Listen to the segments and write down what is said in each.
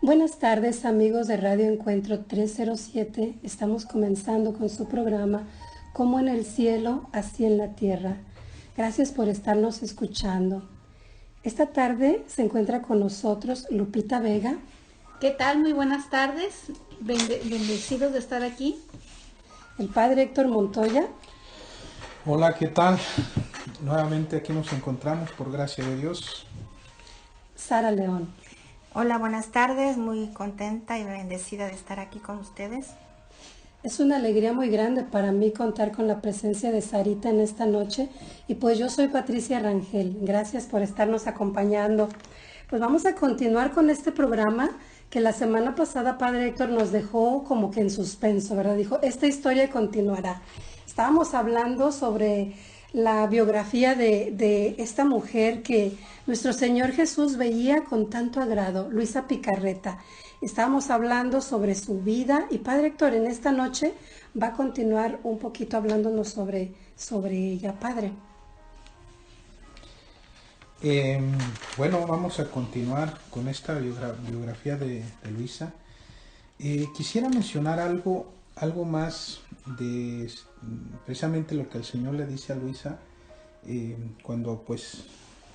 Buenas tardes amigos de Radio Encuentro 307. Estamos comenzando con su programa Como en el cielo, así en la tierra. Gracias por estarnos escuchando. Esta tarde se encuentra con nosotros Lupita Vega. ¿Qué tal? Muy buenas tardes. Bendecidos de estar aquí. El padre Héctor Montoya. Hola, ¿qué tal? Nuevamente aquí nos encontramos por gracia de Dios. Sara León. Hola, buenas tardes, muy contenta y bendecida de estar aquí con ustedes. Es una alegría muy grande para mí contar con la presencia de Sarita en esta noche y pues yo soy Patricia Rangel. Gracias por estarnos acompañando. Pues vamos a continuar con este programa que la semana pasada Padre Héctor nos dejó como que en suspenso, ¿verdad? Dijo, esta historia continuará. Estábamos hablando sobre la biografía de esta mujer que nuestro Señor Jesús veía con tanto agrado, Luisa Picarreta. Estábamos hablando sobre su vida y Padre Héctor en esta noche va a continuar un poquito hablándonos sobre ella, Padre. Bueno, vamos a continuar con esta biografía de Luisa. Quisiera mencionar algo más de precisamente lo que el Señor le dice a Luisa cuando pues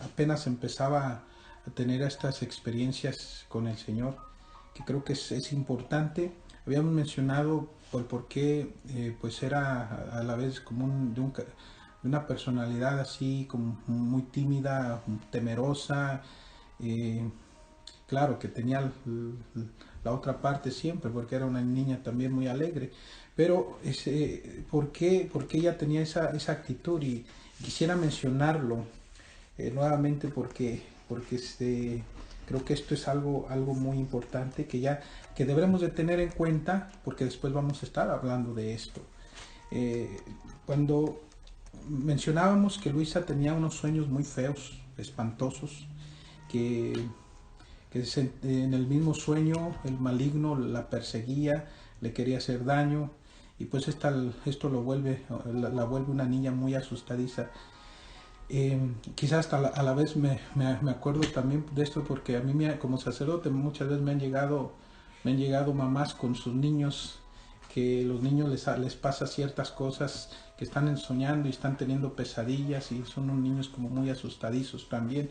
apenas empezaba a tener estas experiencias con el Señor, que creo que es importante. Habíamos mencionado por qué pues era a la vez como de una personalidad así como muy tímida, temerosa, claro que tenía la otra parte siempre, porque era una niña también muy alegre, pero ¿por qué ella tenía esa actitud? Y quisiera mencionarlo nuevamente porque creo que esto es algo muy importante que debemos de tener en cuenta, porque después vamos a estar hablando de esto. Cuando mencionábamos que Luisa tenía unos sueños muy feos, espantosos, que en el mismo sueño el maligno la perseguía, le quería hacer daño, y pues esto la vuelve una niña muy asustadiza. Quizás hasta a la vez me acuerdo también de esto, porque a mí como sacerdote muchas veces me han llegado mamás con sus niños, que los niños les pasa ciertas cosas, que están soñando y están teniendo pesadillas y son unos niños como muy asustadizos también.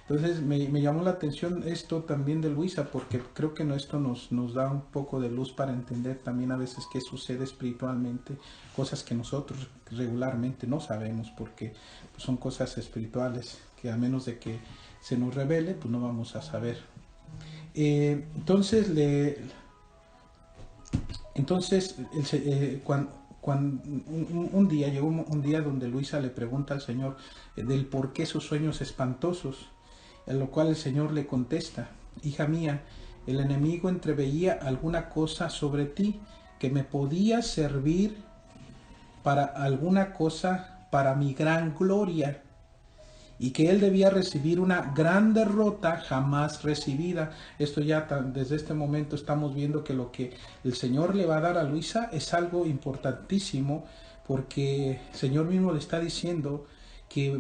Entonces me llamó la atención esto también de Luisa, porque creo que esto nos da un poco de luz para entender también a veces qué sucede espiritualmente, cosas que nosotros regularmente no sabemos, porque pues, son cosas espirituales que a menos de que se nos revele, pues no vamos a saber. Entonces cuando llegó un día donde Luisa le pregunta al Señor del por qué sus sueños espantosos, en lo cual el Señor le contesta: hija mía, el enemigo entreveía alguna cosa sobre ti que me podía servir para alguna cosa para mi gran gloria, y que él debía recibir una gran derrota jamás recibida. Esto ya desde este momento estamos viendo que lo que el Señor le va a dar a Luisa es algo importantísimo, porque el Señor mismo le está diciendo que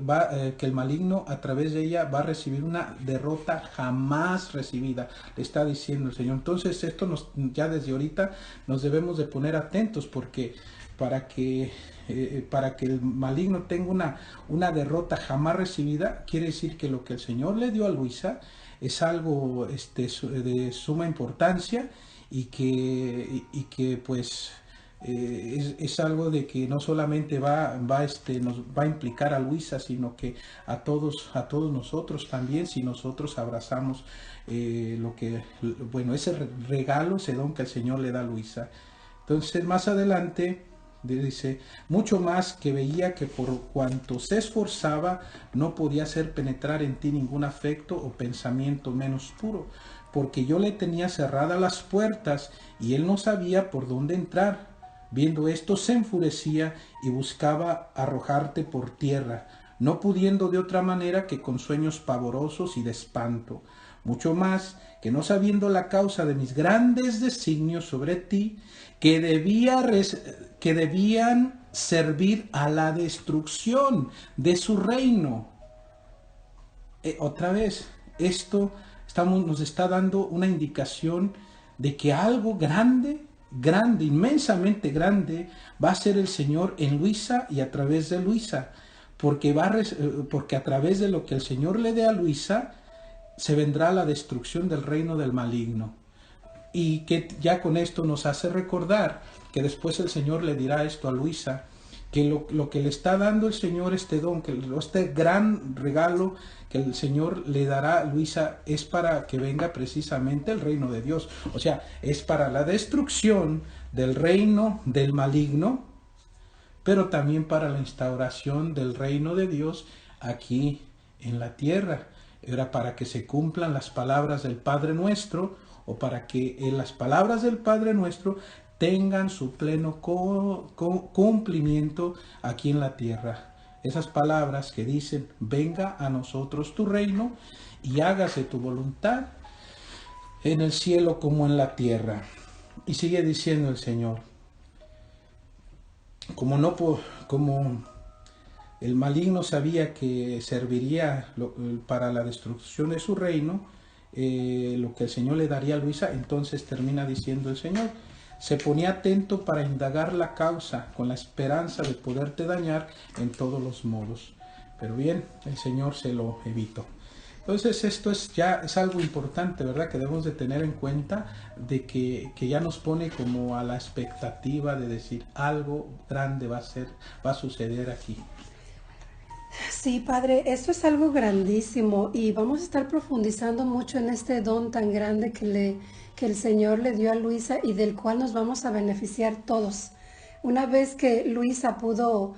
el maligno a través de ella va a recibir una derrota jamás recibida, le está diciendo el Señor. Entonces esto ya desde ahorita nos debemos de poner atentos, porque para que el maligno tenga una derrota jamás recibida, quiere decir que lo que el Señor le dio a Luisa es algo de suma importancia, y que pues es algo de que no solamente nos va a implicar a Luisa, sino que a todos nosotros también, si nosotros abrazamos ese regalo, ese don que el Señor le da a Luisa. Entonces más adelante dice: mucho más que veía que por cuanto se esforzaba no podía hacer penetrar en ti ningún afecto o pensamiento menos puro, porque yo le tenía cerradas las puertas y él no sabía por dónde entrar. Viendo esto se enfurecía y buscaba arrojarte por tierra, no pudiendo de otra manera que con sueños pavorosos y de espanto. Mucho más que no sabiendo la causa de mis grandes designios sobre ti, que debían servir a la destrucción de su reino. Otra vez, esto nos está dando una indicación de que algo grande, inmensamente grande, va a ser el Señor en Luisa y a través de Luisa, porque a través de lo que el Señor le dé a Luisa, se vendrá la destrucción del reino del maligno. Y que ya con esto nos hace recordar que después el Señor le dirá esto a Luisa, que lo que le está dando el Señor, este don, que este gran regalo que el Señor le dará a Luisa, es para que venga precisamente el reino de Dios. O sea, es para la destrucción del reino del maligno, pero también para la instauración del reino de Dios aquí en la tierra. Era para que se cumplan las palabras del Padre Nuestro, o para que las palabras del Padre Nuestro tengan su pleno cumplimiento aquí en la tierra. Esas palabras que dicen: venga a nosotros tu reino y hágase tu voluntad en el cielo como en la tierra. Y sigue diciendo el Señor: como el maligno sabía que serviría para la destrucción de su reino, lo que el Señor le daría a Luisa, entonces termina diciendo el Señor: se ponía atento para indagar la causa, con la esperanza de poderte dañar en todos los modos. Pero bien, el Señor se lo evitó. Entonces esto es algo importante, ¿verdad? Que debemos de tener en cuenta, de que ya nos pone como a la expectativa de decir: algo grande va a suceder aquí. Sí, Padre, esto es algo grandísimo y vamos a estar profundizando mucho en este don tan grande que el Señor le dio a Luisa y del cual nos vamos a beneficiar todos. Una vez que Luisa pudo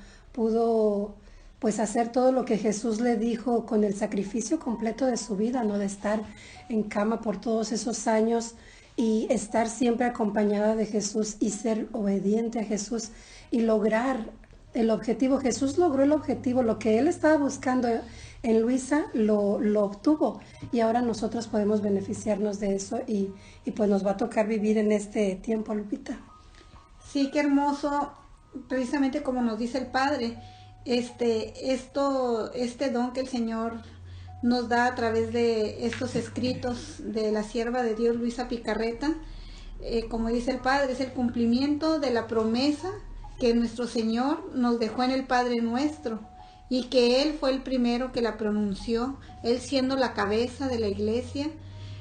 pues hacer todo lo que Jesús le dijo con el sacrificio completo de su vida, ¿no? De estar en cama por todos esos años y estar siempre acompañada de Jesús y ser obediente a Jesús y lograr el objetivo. Jesús logró el objetivo, lo que él estaba buscando en Luisa lo obtuvo, y ahora nosotros podemos beneficiarnos de eso y pues nos va a tocar vivir en este tiempo, Lupita. Sí, qué hermoso, precisamente como nos dice el Padre, este don que el Señor nos da a través de estos escritos de la sierva de Dios, Luisa Picarreta. Como dice el Padre, es el cumplimiento de la promesa que nuestro Señor nos dejó en el Padre Nuestro, y que Él fue el primero que la pronunció, Él siendo la cabeza de la iglesia,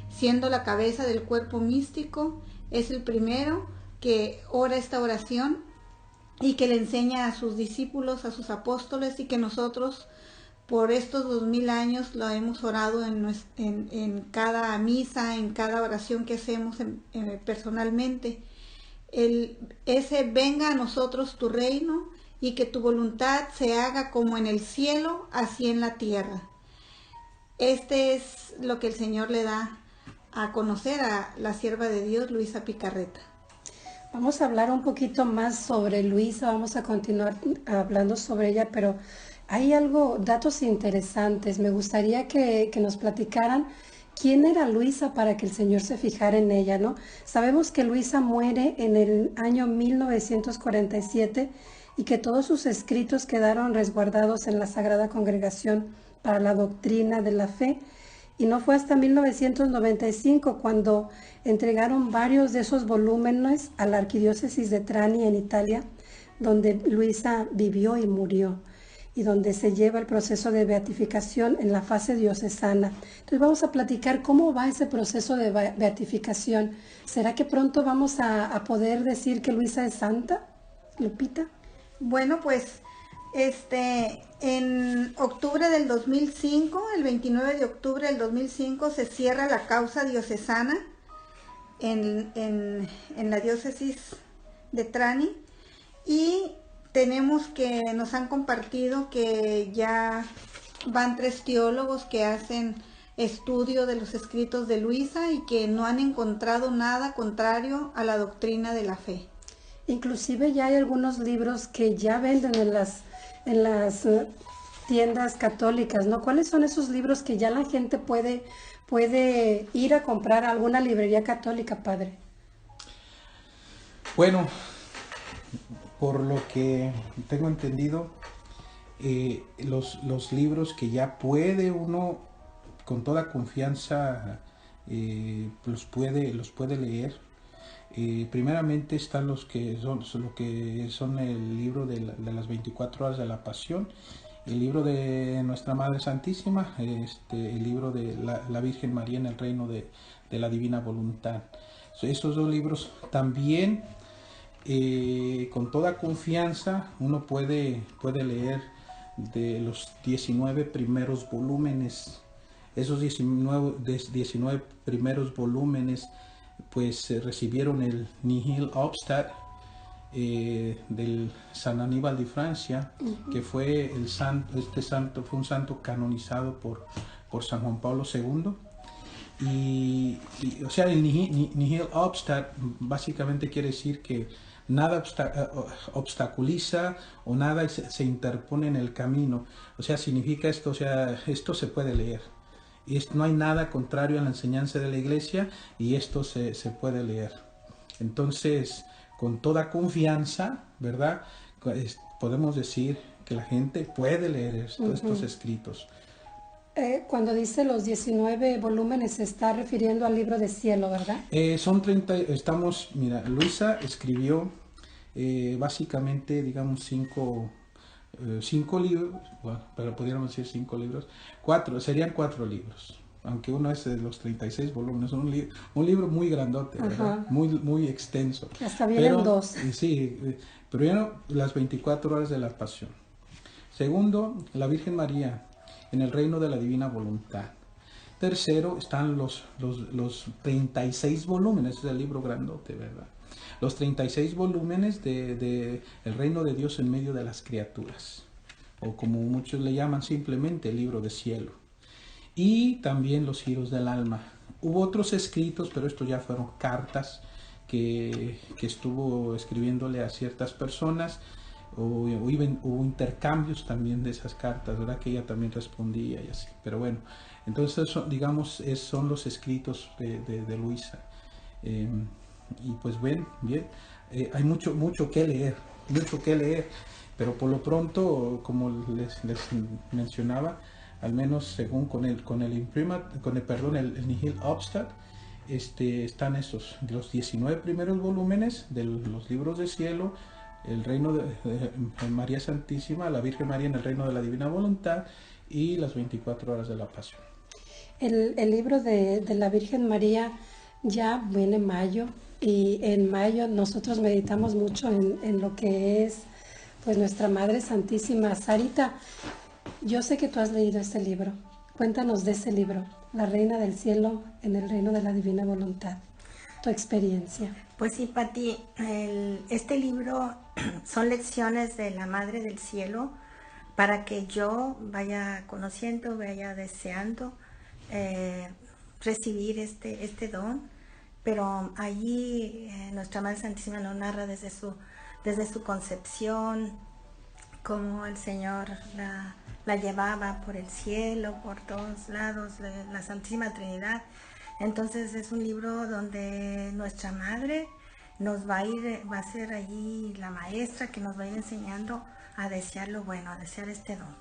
siendo la cabeza del cuerpo místico, es el primero que ora esta oración y que le enseña a sus discípulos, a sus apóstoles, y que nosotros por estos 2000 años lo hemos orado en cada misa, en cada oración que hacemos personalmente. Ese: venga a nosotros tu reino y que tu voluntad se haga como en el cielo, así en la tierra. Este es lo que el Señor le da a conocer a la sierva de Dios, Luisa Picarreta. Vamos a hablar un poquito más sobre Luisa, vamos a continuar hablando sobre ella, pero hay datos interesantes. Me gustaría que nos platicaran quién era Luisa para que el Señor se fijara en ella, ¿no? Sabemos que Luisa muere en el año 1947 y que todos sus escritos quedaron resguardados en la Sagrada Congregación para la Doctrina de la Fe, y no fue hasta 1995 cuando entregaron varios de esos volúmenes a la Arquidiócesis de Trani en Italia, donde Luisa vivió y murió, y donde se lleva el proceso de beatificación en la fase diocesana. Entonces vamos a platicar cómo va ese proceso de beatificación. ¿Será que pronto vamos a poder decir que Luisa es santa, Lupita? Bueno, pues en octubre del 2005, el 29 de octubre del 2005, se cierra la causa diocesana en la diócesis de Trani, y nos han compartido que ya van 3 teólogos que hacen estudio de los escritos de Luisa y que no han encontrado nada contrario a la doctrina de la fe. Inclusive ya hay algunos libros que ya venden en las tiendas católicas, ¿no? ¿Cuáles son esos libros que ya la gente puede ir a comprar a alguna librería católica, Padre? Bueno, por lo que tengo entendido, los libros que ya puede uno con toda confianza los puede leer. Primeramente están los que son el libro de las 24 horas de la Pasión, el libro de Nuestra Madre Santísima, el libro de la Virgen María en el Reino de la Divina Voluntad. Esos dos libros también, con toda confianza, uno puede leer de los 19 primeros volúmenes. Esos 19 primeros volúmenes pues recibieron el Nihil Obstat del San Aníbal de Francia, que fue fue un santo canonizado por San Juan Pablo II. Y o sea, el Nihil Obstat básicamente quiere decir que nada obstaculiza o nada se interpone en el camino. O sea, significa esto, o sea, esto se puede leer. No hay nada contrario a la enseñanza de la Iglesia y esto se puede leer. Entonces, con toda confianza, ¿verdad? Podemos decir que la gente puede leer estos escritos. Cuando dice los 19 volúmenes se está refiriendo al libro de cielo, ¿verdad? Son 30, mira, Luisa escribió básicamente, digamos, 5 libros, bueno, pero podríamos decir 5 libros, serían 4 libros, aunque uno es de los 36 volúmenes, un libro muy grandote, ¿verdad? Muy extenso. Hasta vienen 2. Sí, primero, las 24 horas de la Pasión. Segundo, la Virgen María en el Reino de la Divina Voluntad. Tercero, están los 36 volúmenes, es el libro grandote, ¿verdad? Los 36 volúmenes de El Reino de Dios en medio de las criaturas, o como muchos le llaman simplemente el libro de cielo. Y también los giros del alma. Hubo otros escritos, pero estos ya fueron cartas que estuvo escribiéndole a ciertas personas, hubo intercambios también de esas cartas, ¿verdad? Que ella también respondía y así. Pero bueno, entonces digamos, son los escritos de Luisa. Y pues bien, hay mucho que leer, pero por lo pronto, como les mencionaba, al menos según con el Nihil Obstat, están los 19 primeros volúmenes de los libros de cielo, el Reino de María Santísima, la Virgen María en el Reino de la Divina Voluntad y las 24 horas de la Pasión. El libro de la Virgen María ya viene mayo, y en mayo nosotros meditamos mucho en lo que es pues nuestra Madre Santísima. Sarita, yo sé que tú has leído este libro. Cuéntanos de ese libro, La Reina del Cielo en el Reino de la Divina Voluntad, tu experiencia. Pues sí, Pati, este libro son lecciones de la Madre del Cielo para que yo vaya conociendo, vaya deseando recibir este don, pero allí nuestra Madre Santísima lo narra desde su concepción, cómo el Señor la llevaba por el cielo, por todos lados, la Santísima Trinidad. Entonces es un libro donde nuestra Madre nos va a ser allí la maestra que nos va a ir enseñando a desear lo bueno, a desear este don.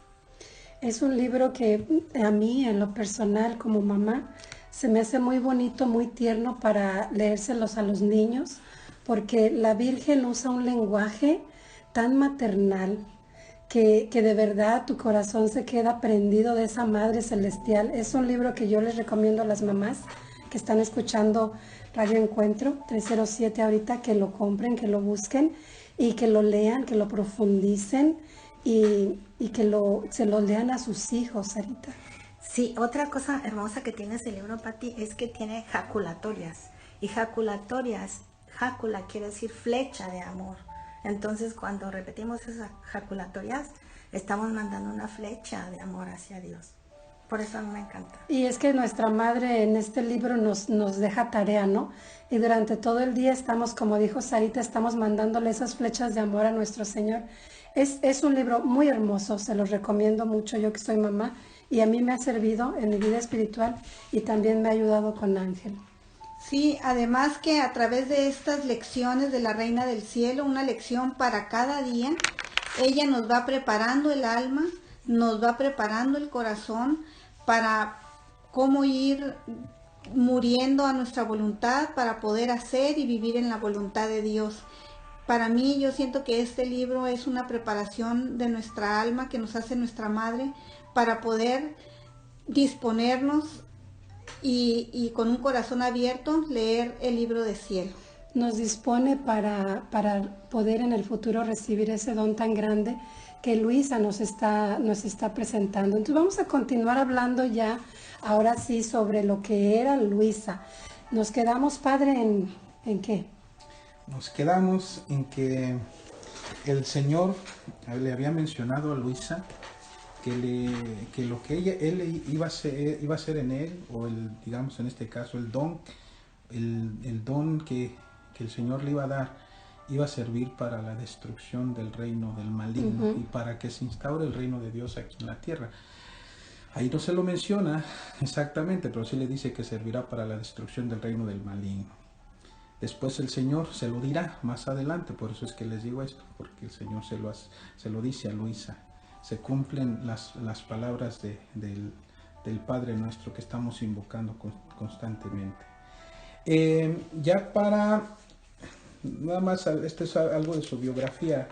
Es un libro que a mí, en lo personal, como mamá, se me hace muy bonito, muy tierno para leérselos a los niños, porque la Virgen usa un lenguaje tan maternal que de verdad tu corazón se queda prendido de esa Madre Celestial. Es un libro que yo les recomiendo a las mamás que están escuchando Radio Encuentro 307 ahorita, que lo compren, que lo busquen y que lo lean, que lo profundicen y que se lo lean a sus hijos, Sarita. Sí, otra cosa hermosa que tiene ese libro, Pati, es que tiene jaculatorias. Y jácula quiere decir flecha de amor. Entonces, cuando repetimos esas jaculatorias, estamos mandando una flecha de amor hacia Dios. Por eso a mí me encanta. Y es que nuestra Madre en este libro nos deja tarea, ¿no? Y durante todo el día estamos, como dijo Sarita, estamos mandándole esas flechas de amor a nuestro Señor. Es un libro muy hermoso, se los recomiendo mucho, yo que soy mamá, y a mí me ha servido en mi vida espiritual y también me ha ayudado con Ángel. Sí, además que a través de estas lecciones de la Reina del Cielo, una lección para cada día, ella nos va preparando el alma, nos va preparando el corazón para cómo ir muriendo a nuestra voluntad para poder hacer y vivir en la voluntad de Dios. Para mí, yo siento que este libro es una preparación de nuestra alma que nos hace nuestra madre para poder disponernos y con un corazón abierto leer el libro del cielo. Nos dispone para poder en el futuro recibir ese don tan grande que Luisa nos está presentando. Entonces vamos a continuar hablando ya, ahora sí, sobre lo que era Luisa. Nos quedamos, padre, ¿en qué? Nos quedamos en que el Señor le había mencionado a Luisa que lo que él iba a hacer en él, o digamos en este caso el don que el Señor le iba a dar, iba a servir para la destrucción del reino del maligno y para que se instaure el reino de Dios aquí en la tierra. Ahí no se lo menciona exactamente, pero sí le dice que servirá para la destrucción del reino del maligno. Después el Señor se lo dirá más adelante, por eso es que les digo esto, porque el Señor se lo dice a Luisa. Se cumplen las palabras del Padre nuestro que estamos invocando constantemente. Ya para, nada más, esto es algo de su biografía.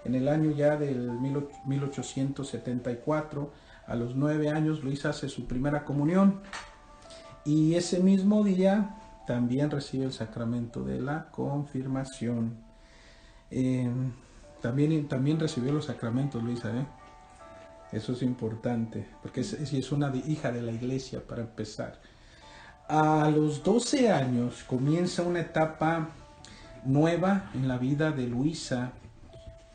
En el año ya del 1874, a los 9 años, Luisa hace su primera comunión. Y ese mismo día también recibe el sacramento de la confirmación. También recibió los sacramentos, Luisa, Eso es importante, porque es una hija de la iglesia, para empezar. A los 12 años comienza una etapa nueva en la vida de Luisa,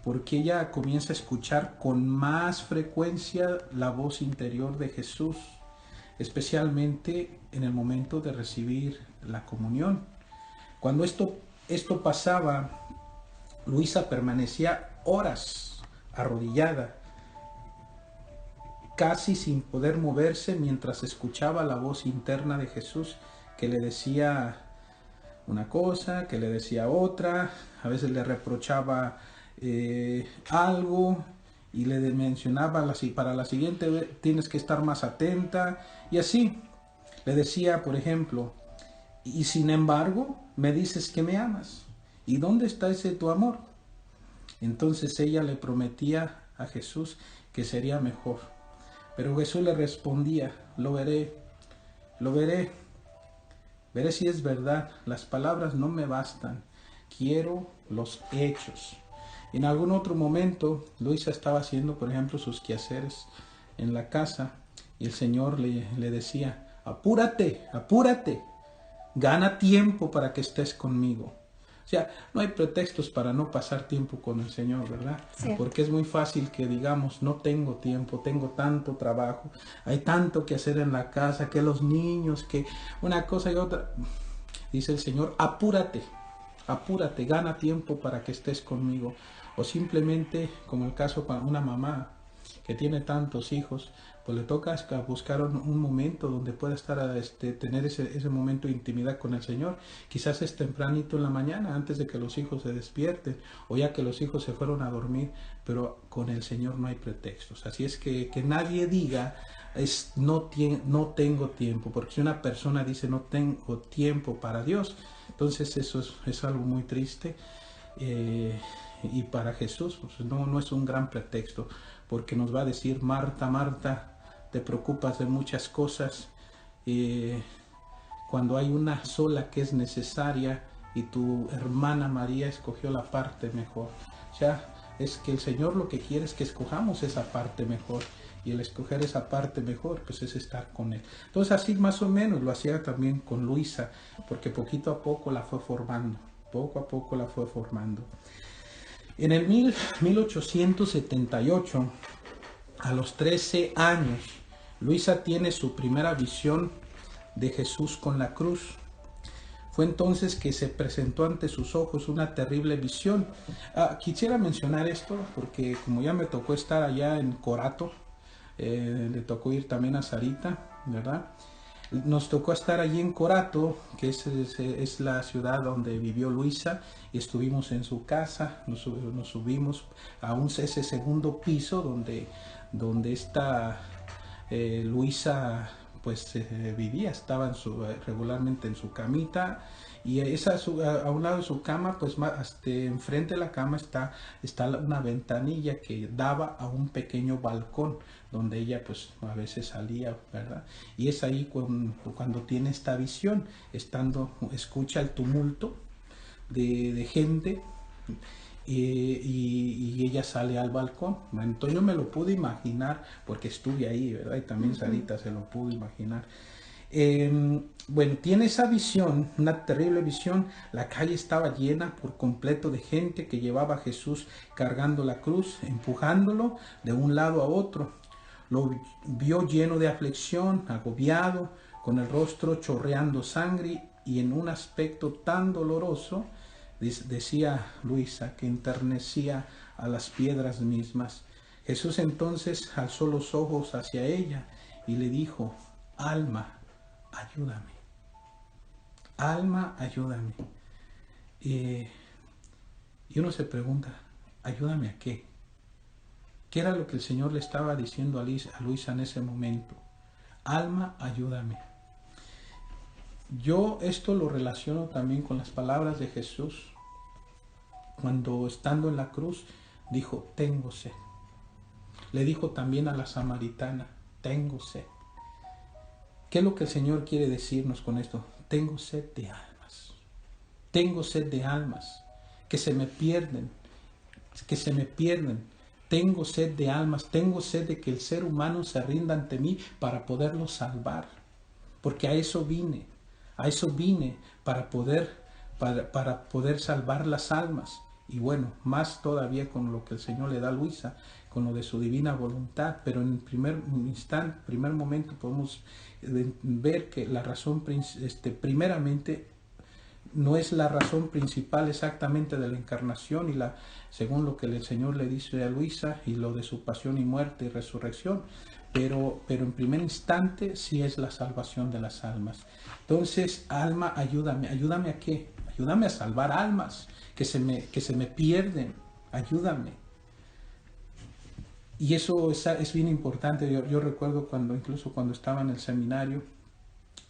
porque ella comienza a escuchar con más frecuencia la voz interior de Jesús, especialmente en el momento de recibir la comunión. Cuando esto pasaba, Luisa permanecía horas arrodillada, casi sin poder moverse, mientras escuchaba la voz interna de Jesús, que le decía una cosa, que le decía otra, a veces le reprochaba algo y le mencionaba para la siguiente vez tienes que estar más atenta, y así le decía, por ejemplo, y sin embargo me dices que me amas, ¿y dónde está ese tu amor? Entonces ella le prometía a Jesús que sería mejor, pero Jesús le respondía, lo veré si es verdad, las palabras no me bastan, quiero los hechos. En algún otro momento, Luisa estaba haciendo, por ejemplo, sus quehaceres en la casa, y el Señor le decía, apúrate, gana tiempo para que estés conmigo. O sea, no hay pretextos para no pasar tiempo con el Señor, ¿verdad? Sí. Porque es muy fácil que digamos, no tengo tiempo, tengo tanto trabajo, hay tanto que hacer en la casa, que los niños, que una cosa y otra. Dice el Señor, apúrate, gana tiempo para que estés conmigo. O simplemente, como el caso para una mamá que tiene tantos hijos, pues le toca buscar un momento donde pueda tener ese momento de intimidad con el Señor. Quizás es tempranito en la mañana, antes de que los hijos se despierten, o ya que los hijos se fueron a dormir, pero con el Señor no hay pretextos. Así es que nadie diga, no tengo tiempo, porque si una persona dice no tengo tiempo para Dios, entonces eso es algo muy triste. Y para Jesús pues no es un gran pretexto, porque nos va a decir, Marta, Marta, te preocupas de muchas cosas, cuando hay una sola que es necesaria, y tu hermana María escogió la parte mejor. O sea, es que el Señor lo que quiere es que escojamos esa parte mejor, y el escoger esa parte mejor pues es estar con Él. Entonces así más o menos lo hacía también con Luisa, porque poquito a poco la fue formando, En el 1878, a los 13 años, Luisa tiene su primera visión de Jesús con la cruz. Fue entonces que se presentó ante sus ojos una terrible visión. Quisiera mencionar esto porque como ya me tocó estar allá en Corato, le tocó ir también a Sarita, ¿verdad? Nos tocó estar allí en Corato, que es la ciudad donde vivió Luisa, y estuvimos en su casa. Nos subimos a ese segundo piso donde está Luisa pues vivía, estaba regularmente en su camita, y a un lado de su cama, pues enfrente de la cama está una ventanilla que daba a un pequeño balcón donde ella pues a veces salía, ¿verdad? Y es ahí cuando tiene esta visión, escucha el tumulto de gente, y ella sale al balcón. Entonces yo me lo pude imaginar porque estuve ahí, ¿verdad? Y también Sarita se lo pudo imaginar. Bueno, tiene esa visión, una terrible visión. La calle estaba llena por completo de gente que llevaba a Jesús cargando la cruz, empujándolo de un lado a otro. Lo vio lleno de aflicción, agobiado, con el rostro chorreando sangre y en un aspecto tan doloroso, decía Luisa, que enternecía a las piedras mismas. Jesús entonces alzó los ojos hacia ella y le dijo: alma, ayúdame. Alma, ayúdame. Y uno se pregunta, ¿ayúdame a qué? ¿Qué era lo que el Señor le estaba diciendo a Luisa en ese momento? Alma, ayúdame. Yo esto lo relaciono también con las palabras de Jesús, cuando estando en la cruz dijo: tengo sed. Le dijo también a la samaritana: tengo sed. ¿Qué es lo que el Señor quiere decirnos con esto? Tengo sed de almas. Tengo sed de almas que se me pierden, que se me pierden. Tengo sed de almas, tengo sed de que el ser humano se rinda ante mí para poderlo salvar. Porque a eso vine para poder salvar las almas. Y bueno, más todavía con lo que el Señor le da a Luisa, con lo de su divina voluntad. Pero en primer momento podemos ver que la razón, primeramente, no es la razón principal exactamente de la encarnación según lo que el Señor le dice a Luisa, y lo de su pasión y muerte y resurrección, pero en primer instante sí es la salvación de las almas. Entonces, alma, ayúdame. ¿Ayúdame a qué? Ayúdame a salvar almas que se me pierden. Ayúdame. Y eso es bien importante. Yo recuerdo incluso cuando estaba en el seminario,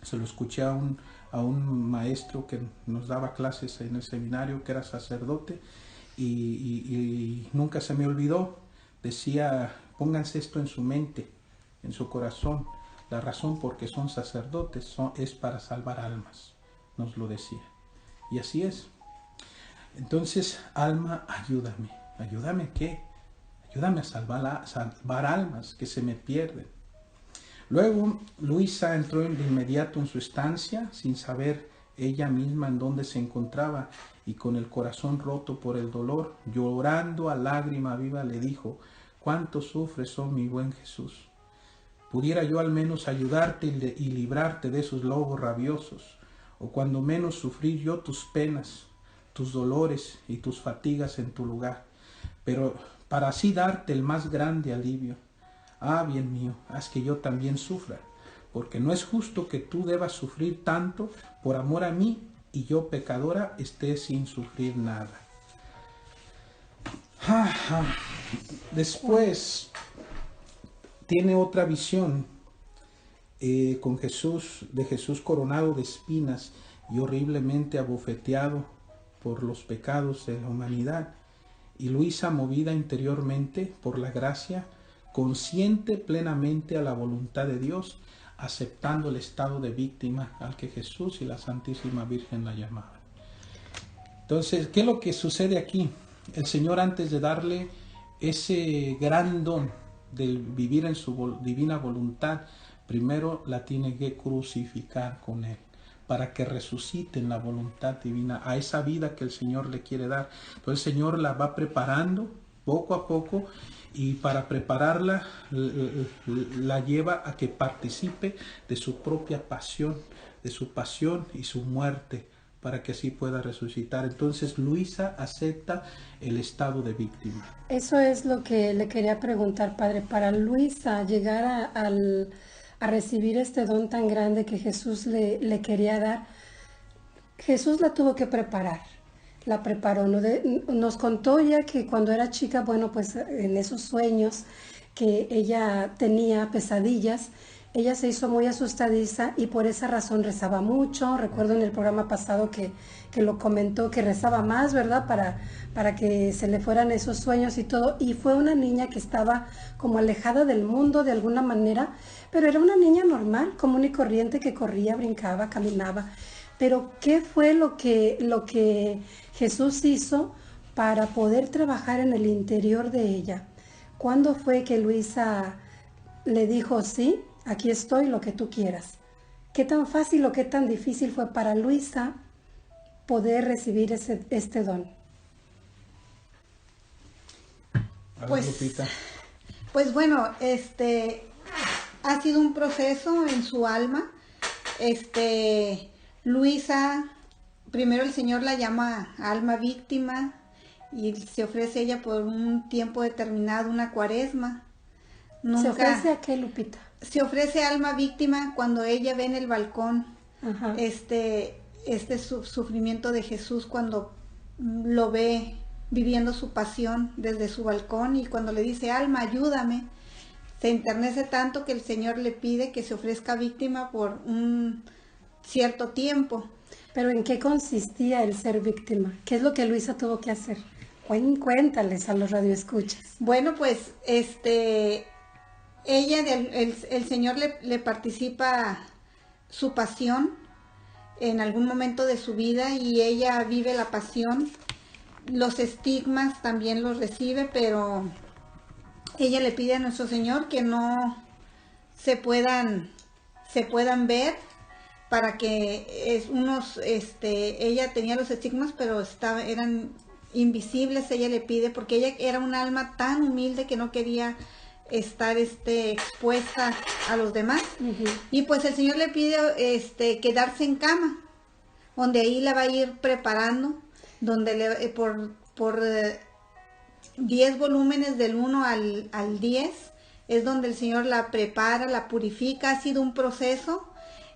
se lo escuché a un maestro que nos daba clases en el seminario, que era sacerdote, y nunca se me olvidó. Decía: pónganse esto en su mente, en su corazón. La razón por qué son sacerdotes es para salvar almas, nos lo decía. Y así es. Entonces, alma, ayúdame. ¿Ayúdame a qué? Ayúdame a salvar almas que se me pierden. Luego, Luisa entró de inmediato en su estancia, sin saber ella misma en dónde se encontraba, y con el corazón roto por el dolor, llorando a lágrima viva, le dijo: ¿cuánto sufres, oh mi buen Jesús? Pudiera yo al menos ayudarte y librarte de esos lobos rabiosos, o cuando menos sufrir yo tus penas, tus dolores y tus fatigas en tu lugar, pero para así darte el más grande alivio. Ah, bien mío, haz que yo también sufra, porque no es justo que tú debas sufrir tanto por amor a mí y yo, pecadora, esté sin sufrir nada. Después tiene otra visión de Jesús coronado de espinas y horriblemente abofeteado por los pecados de la humanidad. Y Luisa, movida interiormente por la gracia, consciente plenamente a la voluntad de Dios, aceptando el estado de víctima al que Jesús y la Santísima Virgen la llamaban. Entonces, ¿qué es lo que sucede aquí? El Señor, antes de darle ese gran don del vivir en su divina voluntad, primero la tiene que crucificar con Él, para que resucite en la voluntad divina a esa vida que el Señor le quiere dar. Entonces el Señor la va preparando poco a poco, y para prepararla la lleva a que participe de su propia pasión, de su pasión y su muerte, para que así pueda resucitar. Entonces Luisa acepta el estado de víctima. Eso es lo que le quería preguntar, padre. Para Luisa llegar a recibir este don tan grande que Jesús le quería dar, Jesús la tuvo que preparar. La preparó. Nos contó ya que cuando era chica, bueno, pues en esos sueños que ella tenía, pesadillas, ella se hizo muy asustadiza y por esa razón rezaba mucho. Recuerdo en el programa pasado que lo comentó, que rezaba más, ¿verdad? Para que se le fueran esos sueños y todo. Y fue una niña que estaba como alejada del mundo de alguna manera, pero era una niña normal, común y corriente, que corría, brincaba, caminaba. Pero ¿qué fue lo que Jesús hizo para poder trabajar en el interior de ella? ¿Cuándo fue que Luisa le dijo, sí, aquí estoy, lo que tú quieras? ¿Qué tan fácil o qué tan difícil fue para Luisa poder recibir este don? Pues bueno, ha sido un proceso en su alma. Luisa, primero el Señor la llama alma víctima y se ofrece ella por un tiempo determinado, una cuaresma. ¿Se ofrece a qué, Lupita? Se ofrece alma víctima cuando ella ve en el balcón Ajá. sufrimiento de Jesús, cuando lo ve viviendo su pasión desde su balcón, y cuando le dice, alma, ayúdame, se enternece tanto que el Señor le pide que se ofrezca víctima por un cierto tiempo. ¿Pero en qué consistía el ser víctima? ¿Qué es lo que Luisa tuvo que hacer? Cuéntales a los radioescuchas. Bueno, pues ella, el Señor le participa su pasión en algún momento de su vida, y ella vive la pasión. Los estigmas también los recibe, pero ella le pide a nuestro Señor que no se puedan ver, para que ella tenía los estigmas, pero eran invisibles. Ella le pide, porque ella era un alma tan humilde que no quería estar expuesta a los demás. Uh-huh. Y pues el Señor le pide quedarse en cama, donde ahí la va a ir preparando, donde por 10 volúmenes del 1 al 10 es donde el Señor la prepara, la purifica. Ha sido un proceso,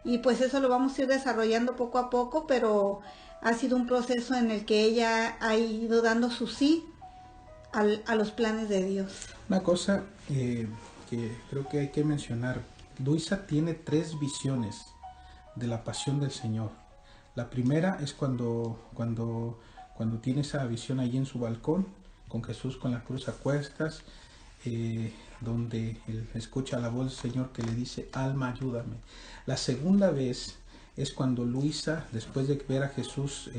y pues eso lo vamos a ir desarrollando poco a poco, pero ha sido un proceso en el que ella ha ido dando su sí a los planes de Dios. Una cosa que creo que hay que mencionar: Luisa tiene 3 visiones de la pasión del Señor. La primera es cuando tiene esa visión allí en su balcón, con Jesús con la cruz a cuestas, donde él escucha la voz del Señor que le dice, alma, ayúdame. La segunda vez es cuando Luisa, después de ver a Jesús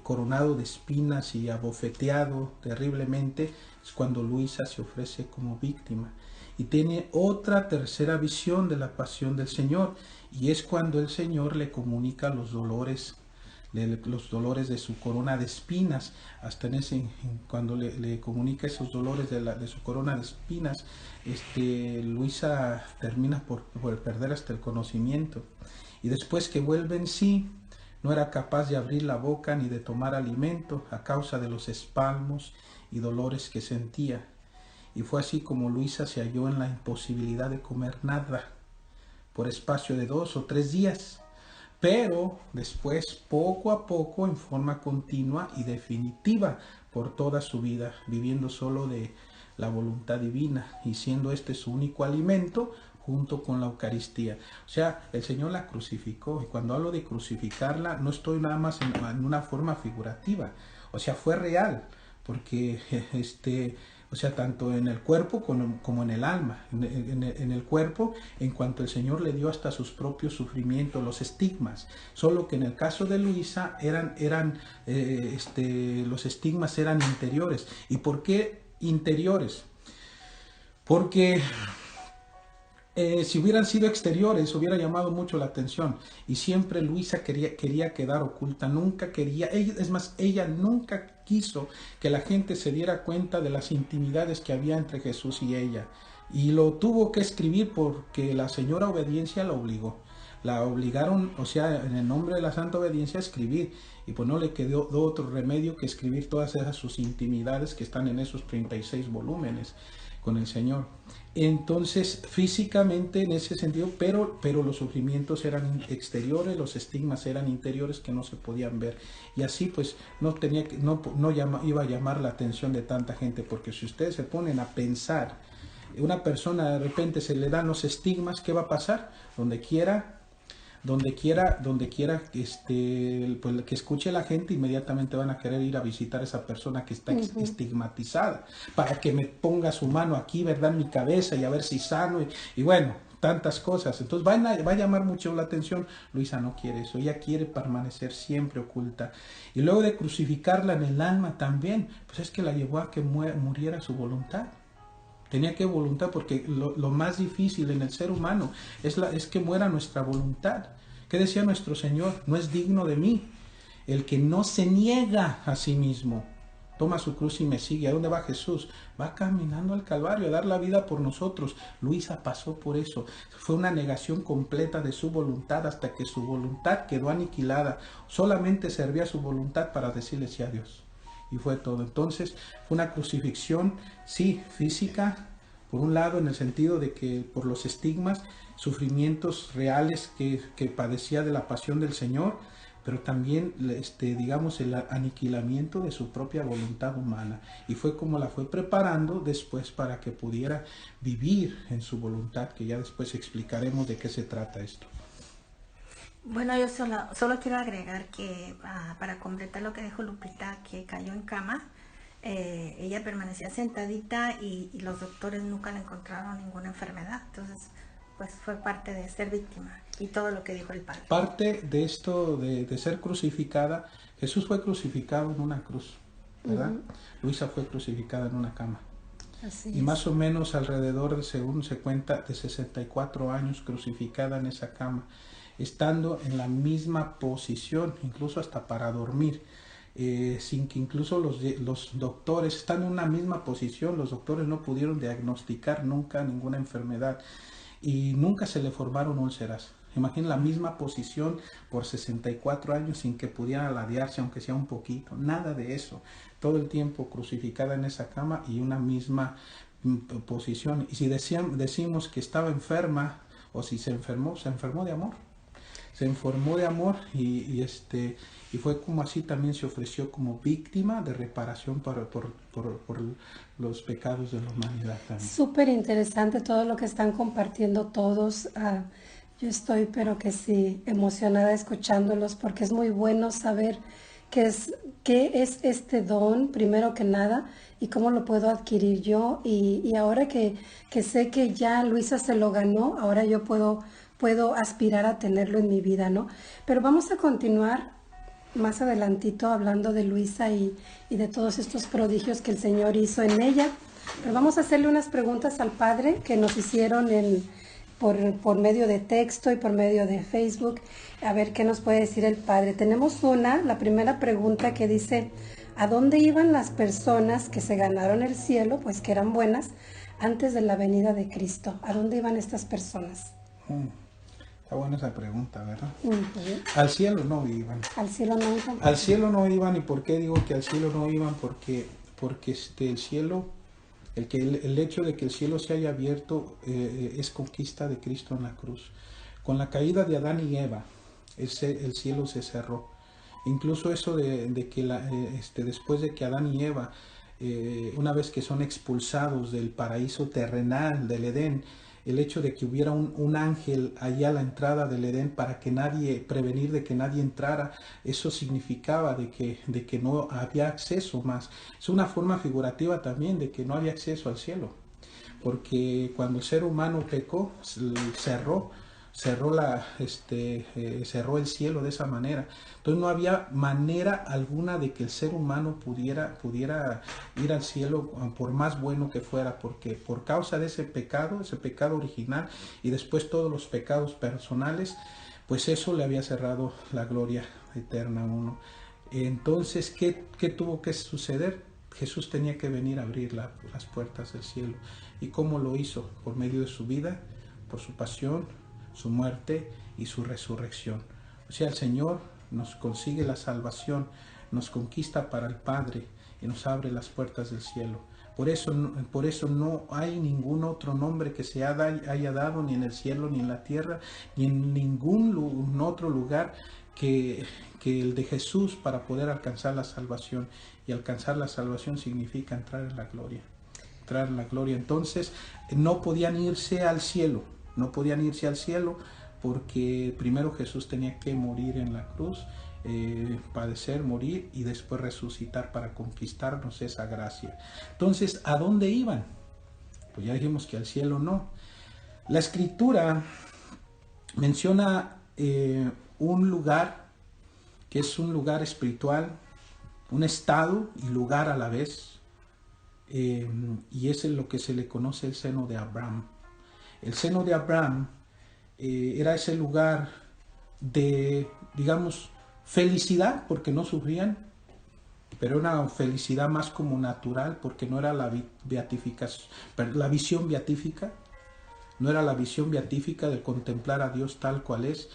coronado de espinas y abofeteado terriblemente, es cuando Luisa se ofrece como víctima. Y tiene otra tercera visión de la pasión del Señor, y es cuando el Señor le comunica los dolores de su corona de espinas. Hasta cuando le comunica esos dolores de su corona de espinas, Luisa termina por perder hasta el conocimiento. Y después que vuelve en sí, no era capaz de abrir la boca ni de tomar alimento a causa de los espasmos y dolores que sentía. Y fue así como Luisa se halló en la imposibilidad de comer nada por espacio de 2 o 3 días. Pero después, poco a poco, en forma continua y definitiva por toda su vida, viviendo solo de la voluntad divina y siendo su único alimento junto con la Eucaristía. O sea, el Señor la crucificó, y cuando hablo de crucificarla no estoy nada más en una forma figurativa, o sea, fue real, porque o sea, tanto en el cuerpo como en el alma. En el cuerpo, en cuanto el Señor le dio hasta sus propios sufrimientos, los estigmas. Solo que en el caso de Luisa los estigmas eran interiores. ¿Y por qué interiores? Porque si hubieran sido exteriores, hubiera llamado mucho la atención. Y siempre Luisa quería quedar oculta, nunca quería, ella nunca quiso que la gente se diera cuenta de las intimidades que había entre Jesús y ella. Y lo tuvo que escribir porque la señora Obediencia la obligó. La obligaron, o sea, en el nombre de la Santa Obediencia, a escribir. Y pues no le quedó otro remedio que escribir todas esas sus intimidades que están en esos 36 volúmenes con el Señor. Entonces, físicamente en ese sentido, pero los sufrimientos eran exteriores, los estigmas eran interiores que no se podían ver. Y así pues no iba a llamar la atención de tanta gente, porque si ustedes se ponen a pensar una persona de repente se le dan los estigmas, ¿qué va a pasar? Donde quiera pues, que escuche la gente, inmediatamente van a querer ir a visitar a esa persona que está estigmatizada, para que me ponga su mano aquí, ¿verdad?, en mi cabeza, y a ver si sano, y bueno, tantas cosas. Entonces va a llamar mucho la atención. Luisa no quiere eso, ella quiere permanecer siempre oculta. Y luego de crucificarla en el alma también, pues es que la llevó a que muriera su voluntad. Tenía que voluntad, porque lo más difícil en el ser humano es que muera nuestra voluntad. ¿Qué decía nuestro Señor? No es digno de mí el que no se niega a sí mismo, toma su cruz y me sigue. ¿A dónde va Jesús? Va caminando al Calvario a dar la vida por nosotros. Luisa pasó por eso. Fue una negación completa de su voluntad hasta que su voluntad quedó aniquilada. Solamente servía su voluntad para decirle sí a Dios. Y fue todo. Entonces fue una crucifixión, sí, física, por un lado, en el sentido de que por los estigmas, sufrimientos reales que padecía de la pasión del Señor, pero también, digamos, el aniquilamiento de su propia voluntad humana. Y fue como la fue preparando después para que pudiera vivir en su voluntad, que ya después explicaremos de qué se trata esto. Bueno, yo solo quiero agregar que para completar lo que dijo Lupita, que cayó en cama, ella permanecía sentadita y los doctores nunca le encontraron ninguna enfermedad. Entonces, pues fue parte de ser víctima y todo lo que dijo el Padre. Parte de esto de ser crucificada, Jesús fue crucificado en una cruz, ¿verdad? Luisa fue crucificada en una cama. Así y más o menos alrededor de, según se cuenta, de 64 años crucificada en esa cama, estando en la misma posición, incluso hasta para dormir, sin que incluso los doctores, estando en una misma posición, los doctores no pudieron diagnosticar nunca ninguna enfermedad y nunca se le formaron úlceras. Imaginen la misma posición por 64 años sin que pudiera ladearse, aunque sea un poquito, nada de eso. Todo el tiempo crucificada en esa cama y una misma posición. Y si decimos que estaba enferma o si se enfermó de amor. Se enfermó de amor y fue como así también se ofreció como víctima de reparación por los pecados de la humanidad también. Súper interesante todo lo que están compartiendo todos. Yo estoy, pero que sí, emocionada escuchándolos porque es muy bueno saber qué es este don, primero que nada, y cómo lo puedo adquirir yo. Y ahora que sé que ya Luisa se lo ganó, ahora yo puedo aspirar a tenerlo en mi vida, ¿no? Pero vamos a continuar más adelantito hablando de Luisa y de todos estos prodigios que el Señor hizo en ella. Pero vamos a hacerle unas preguntas al Padre que nos hicieron por medio de texto y por medio de Facebook, a ver qué nos puede decir el Padre. Tenemos la primera pregunta que dice, ¿a dónde iban las personas que se ganaron el cielo, pues que eran buenas, antes de la venida de Cristo? ¿A dónde iban estas personas? Está buena esa pregunta, ¿verdad? Al cielo no iban. Al cielo no iban. Al cielo no iban. ¿Y por qué digo que al cielo no iban? Porque el cielo... El hecho de que el cielo se haya abierto es conquista de Cristo en la cruz. Con la caída de Adán y Eva, el cielo se cerró. Incluso eso de que después de que Adán y Eva, una vez que son expulsados del paraíso terrenal, del Edén, el hecho de que hubiera un ángel allá a la entrada del Edén para que prevenir de que nadie entrara, eso significaba de que no había acceso más. Es una forma figurativa también de que no había acceso al cielo, porque cuando el ser humano pecó, cerró el cielo de esa manera. Entonces no había manera alguna de que el ser humano pudiera ir al cielo por más bueno que fuera, porque por causa de ese pecado original y después todos los pecados personales, pues eso le había cerrado la gloria eterna a uno. Entonces, ¿qué tuvo que suceder? Jesús tenía que venir a abrir las puertas del cielo. ¿Y cómo lo hizo? Por medio de su vida, por su pasión, su muerte y su resurrección. O sea, el Señor nos consigue la salvación, nos conquista para el Padre y nos abre las puertas del cielo. Por eso no hay ningún otro nombre que se haya dado ni en el cielo, ni en la tierra, ni en ningún otro lugar que el de Jesús para poder alcanzar la salvación. Y alcanzar la salvación significa entrar en la gloria. entrar en la gloria. Entonces no podían irse al cielo, no podían irse al cielo porque primero Jesús tenía que morir en la cruz, padecer, morir y después resucitar para conquistarnos esa gracia. Entonces, ¿a dónde iban? Pues ya dijimos que al cielo no. La Escritura menciona un lugar que es un lugar espiritual, un estado y lugar a la vez, y es lo que se le conoce el seno de Abraham. El seno de Abraham era ese lugar de, digamos, felicidad porque no sufrían, pero una felicidad más como natural porque no era la beatificación, la visión beatífica, no era la visión beatífica de contemplar a Dios tal cual es,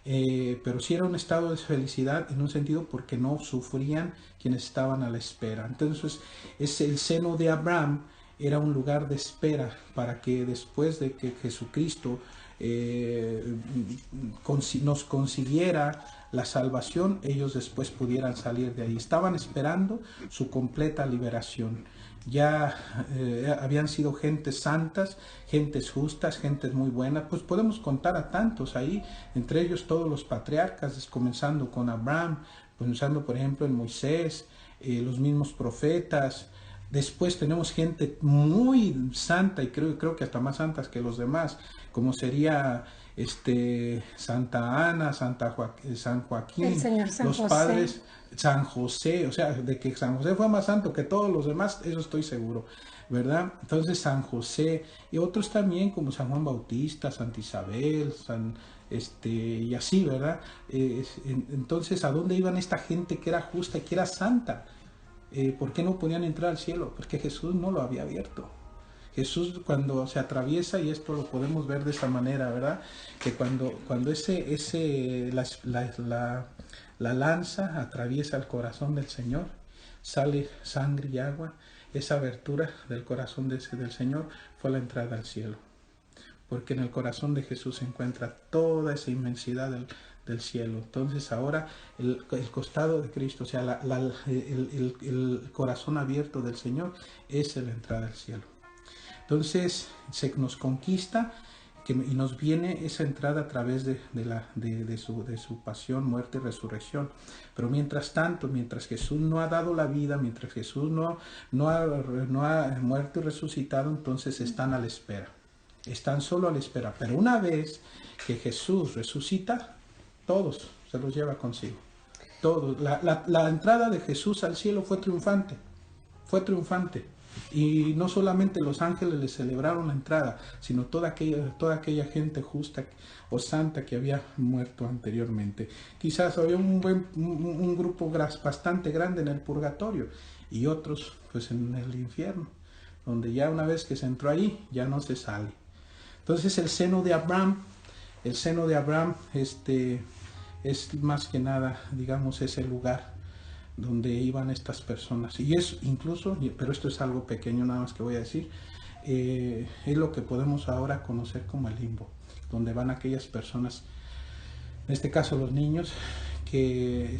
pero sí era un estado de felicidad en un sentido porque no sufrían quienes estaban a la espera. Entonces, el seno de Abraham era un lugar de espera para que después de que Jesucristo nos consiguiera la salvación, ellos después pudieran salir de ahí. Estaban esperando su completa liberación. Ya habían sido gentes santas, gentes justas, gentes muy buenas, pues podemos contar a tantos ahí, entre ellos todos los patriarcas, comenzando con Abraham, comenzando por ejemplo en Moisés, los mismos profetas. Después tenemos gente muy santa y creo que hasta más santas que los demás, como sería Santa Ana, San Joaquín, el Señor San los José. padres, San José, o sea, de que San José fue más santo que todos los demás, eso estoy seguro, ¿verdad? Entonces San José y otros también como San Juan Bautista, Santa Isabel, y así, ¿verdad? Entonces, ¿a dónde iban esta gente que era justa y que era santa? ¿Por qué no podían entrar al cielo? Porque Jesús no lo había abierto. Jesús cuando se atraviesa, y esto lo podemos ver de esa manera, ¿verdad? Que cuando la lanza atraviesa el corazón del Señor, sale sangre y agua, esa abertura del corazón del Señor fue la entrada al cielo. Porque en el corazón de Jesús se encuentra toda esa inmensidad del cielo. Entonces ahora el costado de Cristo, o sea, el corazón abierto del Señor es la entrada al cielo. Entonces se nos conquista y nos viene esa entrada a través de su pasión, muerte y resurrección. Pero mientras tanto, mientras Jesús no ha dado la vida, mientras Jesús no ha muerto y resucitado, entonces están a la espera. Están solo a la espera. Pero una vez que Jesús resucita, todos se los lleva consigo. Todos. La entrada de Jesús al cielo fue triunfante. Fue triunfante. Y no solamente los ángeles le celebraron la entrada, sino toda aquella gente justa o santa que había muerto anteriormente. Quizás había un grupo bastante grande en el purgatorio y otros pues en el infierno, donde ya una vez que se entró ahí, ya no se sale. Entonces el seno de Abraham es más que nada, digamos, ese lugar donde iban estas personas. Y es incluso, pero esto es algo pequeño nada más que voy a decir, es lo que podemos ahora conocer como el limbo, donde van aquellas personas, en este caso los niños, que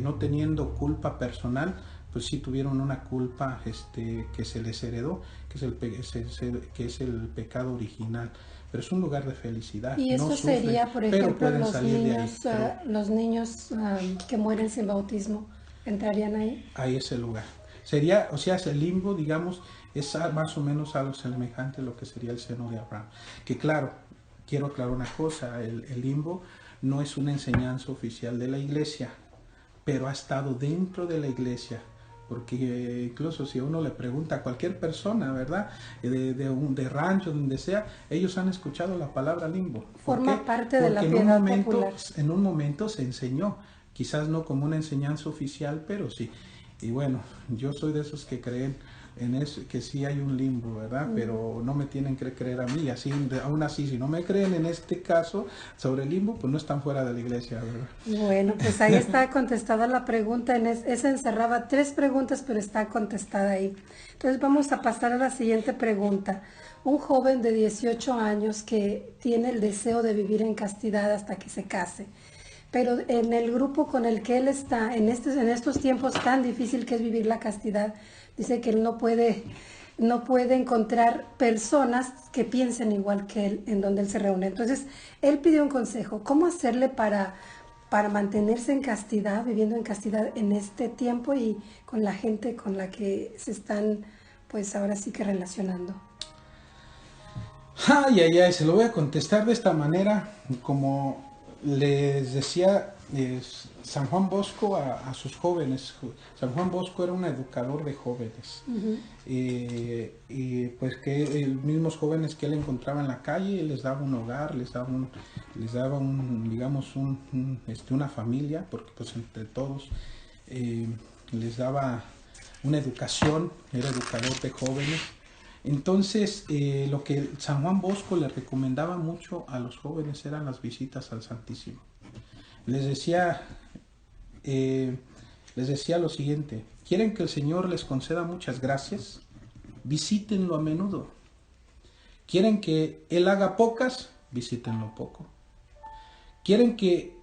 no teniendo culpa personal, pues sí tuvieron una culpa que se les heredó, que es el pecado original. Pero es un lugar de felicidad. Y eso no sufren, sería, por pero ejemplo, pueden salir de ahí, los niños que mueren sin bautismo, ¿entrarían ahí? Ahí es el lugar. Sería, o sea, el limbo, digamos, es más o menos algo semejante a lo que sería el seno de Abraham. Que claro, quiero aclarar una cosa, el limbo no es una enseñanza oficial de la iglesia, pero ha estado dentro de la iglesia. Porque incluso si uno le pregunta a cualquier persona, ¿verdad? De rancho, donde sea, ellos han escuchado la palabra limbo. Forma parte de la piedad popular. En un momento se enseñó, quizás no como una enseñanza oficial, pero sí. Y bueno, yo soy de esos que creen en eso, que sí hay un limbo, ¿verdad? Pero no me tienen que creer a mí, aún así, si no me creen en este caso sobre el limbo, pues no están fuera de la iglesia, ¿verdad? Bueno, pues ahí está contestada la pregunta, esa encerraba 3 preguntas, pero está contestada ahí. Entonces vamos a pasar a la siguiente pregunta. Un joven de 18 años que tiene el deseo de vivir en castidad hasta que se case, pero en el grupo con el que él está, en estos tiempos tan difícil que es vivir la castidad, dice que él no puede no puede encontrar personas que piensen igual que él en donde él se reúne. Entonces, él pidió un consejo, ¿cómo hacerle para mantenerse en castidad, viviendo en castidad en este tiempo y con la gente con la que se están, pues ahora sí que relacionando? Ay, ay, ay, se lo voy a contestar de esta manera, como les decía San Juan Bosco a sus jóvenes. San Juan Bosco era un educador de jóvenes. Y pues que los mismos jóvenes que él encontraba en la calle, les daba un hogar, les daba digamos, una familia, porque pues entre todos les daba una educación, era educador de jóvenes. Entonces, lo que San Juan Bosco le recomendaba mucho a los jóvenes eran las visitas al Santísimo. Les decía lo siguiente: ¿quieren que el Señor les conceda muchas gracias? Visítenlo a menudo. ¿Quieren que Él haga pocas? Visítenlo poco. ¿Quieren que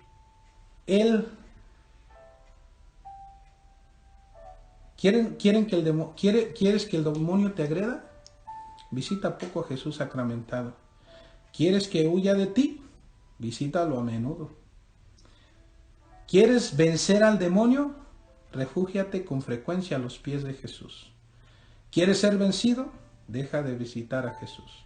Él... ¿Quieres que el demonio te agreda? Visita poco a Jesús sacramentado. ¿Quieres que huya de ti? Visítalo a menudo. ¿Quieres vencer al demonio? Refúgiate con frecuencia a los pies de Jesús. ¿Quieres ser vencido? Deja de visitar a Jesús.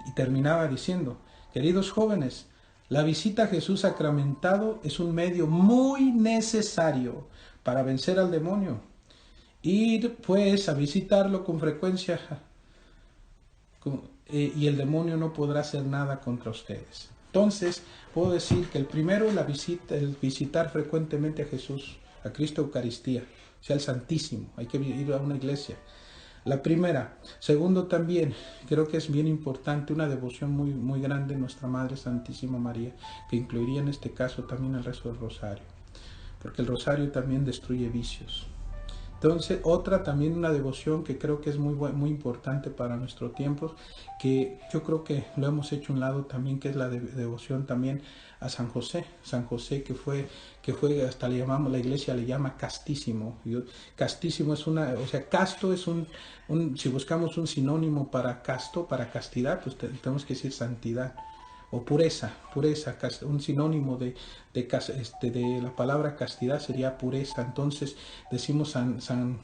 Y terminaba diciendo: queridos jóvenes, la visita a Jesús sacramentado es un medio muy necesario para vencer al demonio. Ir pues a visitarlo con frecuencia y el demonio no podrá hacer nada contra ustedes. Entonces, puedo decir que el primero, el visitar frecuentemente a Jesús, a Cristo Eucaristía, o sea, al Santísimo. Hay que ir a una iglesia. La primera. Segundo, también, creo que es bien importante una devoción muy, muy grande a Nuestra Madre Santísima María, que incluiría en este caso también el rezo del rosario, porque el rosario también destruye vicios. Entonces, otra también una devoción que creo que es muy importante para nuestro tiempo, que yo creo que lo hemos hecho a un lado también, que es la devoción también a San José. San José que fue hasta le llamamos, la iglesia le llama castísimo. Castísimo es casto es si buscamos un sinónimo para casto, para castidad, pues tenemos que decir santidad. O pureza, un sinónimo de la palabra castidad sería pureza. Entonces decimos San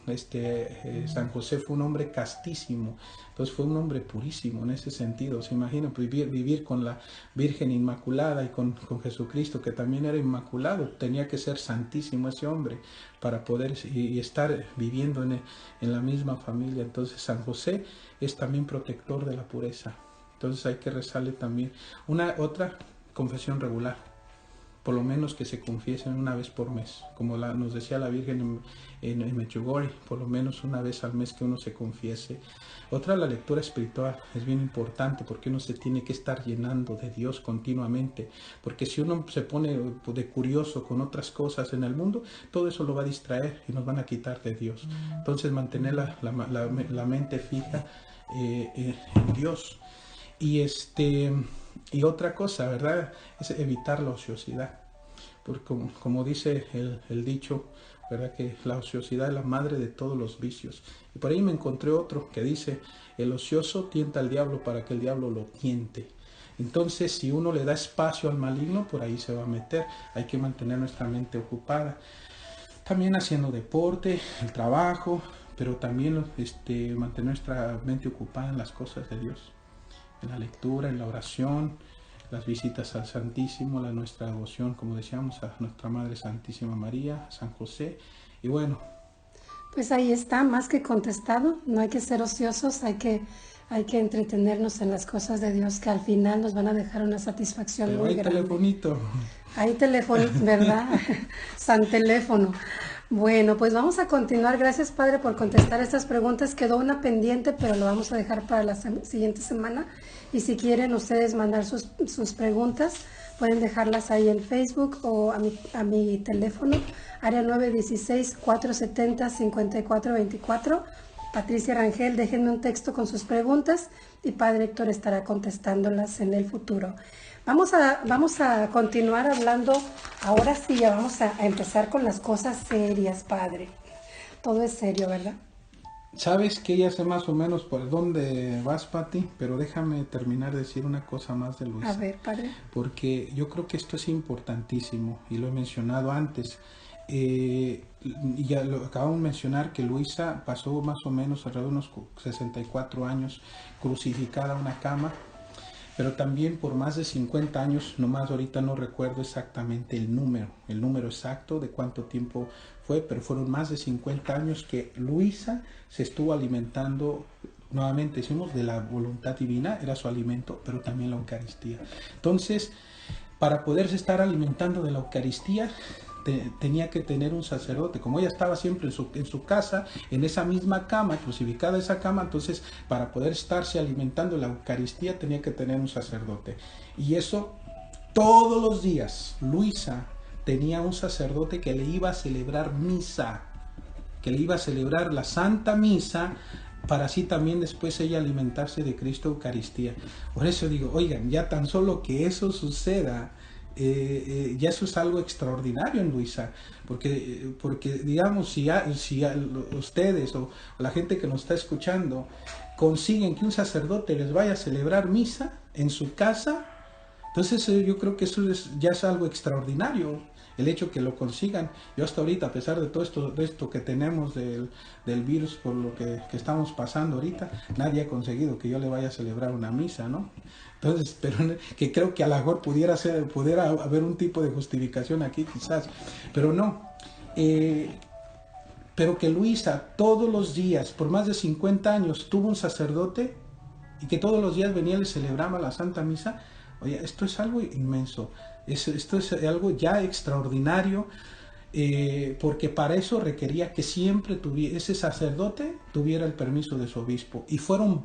José fue un hombre castísimo, entonces fue un hombre purísimo en ese sentido. Se imagina pues, vivir con la Virgen Inmaculada y con Jesucristo, que también era inmaculado. Tenía que ser santísimo ese hombre para poder y estar viviendo en la misma familia. Entonces San José es también protector de la pureza. Entonces hay que rezarle también otra confesión regular, por lo menos que se confiesen una vez por mes, como nos decía la Virgen en Medjugorje, por lo menos una vez al mes que uno se confiese. Otra, la lectura espiritual es bien importante, porque uno se tiene que estar llenando de Dios continuamente, porque si uno se pone de curioso con otras cosas en el mundo, todo eso lo va a distraer y nos van a quitar de Dios. Entonces mantener la mente fija en Dios. Y otra cosa, ¿verdad? Es evitar la ociosidad. Porque como dice el dicho, ¿verdad? Que la ociosidad es la madre de todos los vicios. Y por ahí me encontré otro que dice: el ocioso tienta al diablo para que el diablo lo tiente. Entonces, si uno le da espacio al maligno, por ahí se va a meter. Hay que mantener nuestra mente ocupada. También haciendo deporte, el trabajo, pero también mantener nuestra mente ocupada en las cosas de Dios. En la lectura, en la oración, las visitas al Santísimo, nuestra devoción, como decíamos, a Nuestra Madre Santísima María, a San José. Y bueno, pues ahí está, más que contestado. No hay que ser ociosos, hay que entretenernos en las cosas de Dios, que al final nos van a dejar una satisfacción pero muy hay grande. telefonito. Hay teléfono, ¿verdad? San teléfono. Bueno, pues vamos a continuar. Gracias, Padre, por contestar estas preguntas. Quedó una pendiente, pero lo vamos a dejar para la siguiente semana. Y si quieren ustedes mandar sus preguntas, pueden dejarlas ahí en Facebook o a mi teléfono, área 916-470-5424. Patricia Rangel, déjenme un texto con sus preguntas y Padre Héctor estará contestándolas en el futuro. Vamos a continuar hablando, ahora sí, ya vamos a empezar con las cosas serias, Padre. Todo es serio, ¿verdad? Sabes que ya sé más o menos por dónde vas, Pati, pero déjame terminar de decir una cosa más de A Luisa, ver, padre. porque yo creo que esto es importantísimo y lo he mencionado antes. Y ya lo acabamos de mencionar que Luisa pasó más o menos alrededor de unos 64 años crucificada en una cama, pero también por más de 50 años, nomás ahorita no recuerdo exactamente el número exacto de cuánto tiempo fue, pero fueron más de 50 años que Luisa se estuvo alimentando, nuevamente decimos, de la voluntad divina, era su alimento, pero también la Eucaristía. Entonces, para poderse estar alimentando de la Eucaristía, tenía que tener un sacerdote. Como ella estaba siempre en su casa, en esa misma cama, crucificada esa cama, entonces para poder estarse alimentando de la Eucaristía tenía que tener un sacerdote. Y eso todos los días, Luisa tenía un sacerdote que le iba a celebrar misa, que le iba a celebrar la Santa Misa, para así también después ella alimentarse de Cristo Eucaristía. Por eso digo, oigan, ya tan solo que eso suceda, ya eso es algo extraordinario en Luisa, porque digamos, si ustedes o la gente que nos está escuchando consiguen que un sacerdote les vaya a celebrar misa en su casa, entonces yo creo que eso ya es algo extraordinario, el hecho que lo consigan. Yo hasta ahorita, a pesar de todo esto que tenemos del virus, por lo que estamos pasando ahorita, nadie ha conseguido que yo le vaya a celebrar una misa, ¿no? Entonces, pero que creo que a lo mejor pudiera haber un tipo de justificación aquí quizás, pero no. Pero que Luisa todos los días, por más de 50 años, tuvo un sacerdote y que todos los días venía y le celebraba la Santa Misa. Oye, esto es algo inmenso, esto es algo ya extraordinario, porque para eso requería que siempre ese sacerdote tuviera el permiso de su obispo. Y fueron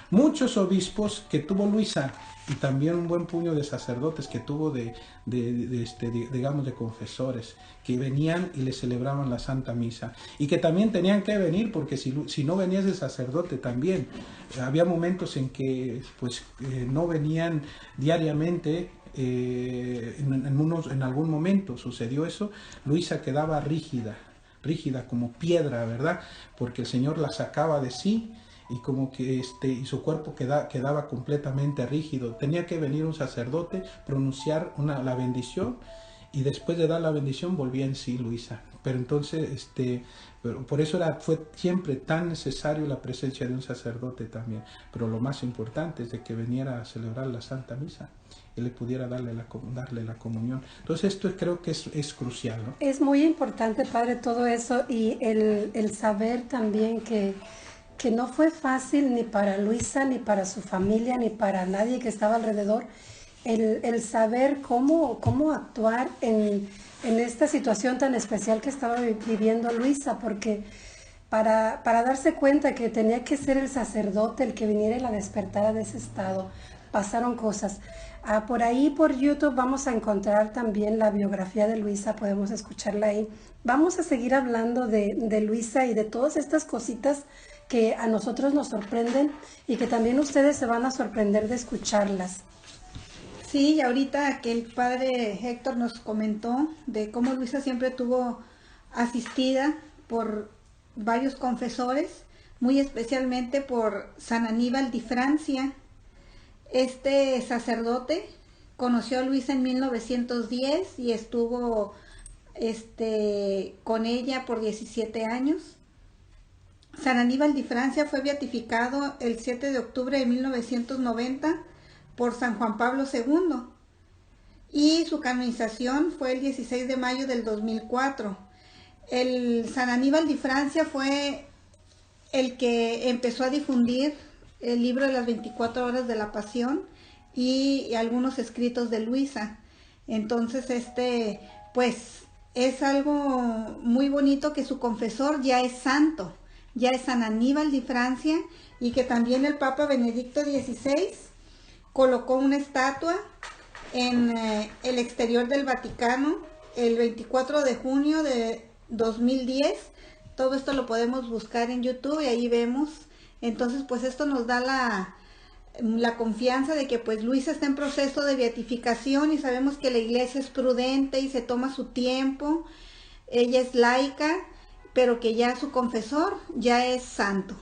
muchos obispos que tuvo Luisa, y también un buen puño de sacerdotes que tuvo digamos, de confesores, que venían y le celebraban la Santa Misa, y que también tenían que venir, porque si no venía ese sacerdote también, había momentos en que pues no venían diariamente. En algún momento sucedió eso, Luisa quedaba rígida como piedra, ¿verdad? Porque el Señor la sacaba de sí, y como que y su cuerpo quedaba completamente rígido. Tenía que venir un sacerdote, pronunciar la bendición, y después de dar la bendición volvía en sí Luisa. Pero entonces, pero por eso fue siempre tan necesario la presencia de un sacerdote también. Pero lo más importante es de que viniera a celebrar la Santa Misa y le pudiera darle la comunión. Entonces esto creo que es crucial, ¿no? Es muy importante, padre, todo eso, y el saber también que no fue fácil ni para Luisa, ni para su familia, ni para nadie que estaba alrededor, el saber cómo actuar en esta situación tan especial que estaba viviendo Luisa, porque para darse cuenta que tenía que ser el sacerdote el que viniera y la despertara de ese estado, pasaron cosas. Por ahí, por YouTube, vamos a encontrar también la biografía de Luisa, podemos escucharla ahí. Vamos a seguir hablando de Luisa y de todas estas cositas que a nosotros nos sorprenden y que también ustedes se van a sorprender de escucharlas. Sí, y ahorita que el padre Héctor nos comentó de cómo Luisa siempre estuvo asistida por varios confesores, muy especialmente por San Aníbal de Francia. Este sacerdote conoció a Luisa en 1910 y estuvo con ella por 17 años. San Aníbal de Francia fue beatificado el 7 de octubre de 1990 por San Juan Pablo II, y su canonización fue el 16 de mayo del 2004. El San Aníbal de Francia fue el que empezó a difundir el libro de las 24 horas de la Pasión y algunos escritos de Luisa. Entonces, pues es algo muy bonito que su confesor ya es santo, ya es San Aníbal de Francia, y que también el Papa Benedicto XVI colocó una estatua en el exterior del Vaticano el 24 de junio de 2010. Todo esto lo podemos buscar en YouTube y ahí vemos. Entonces, pues esto nos da la confianza de que pues Luisa está en proceso de beatificación, y sabemos que la iglesia es prudente y se toma su tiempo. Ella es laica, pero que ya su confesor ya es santo.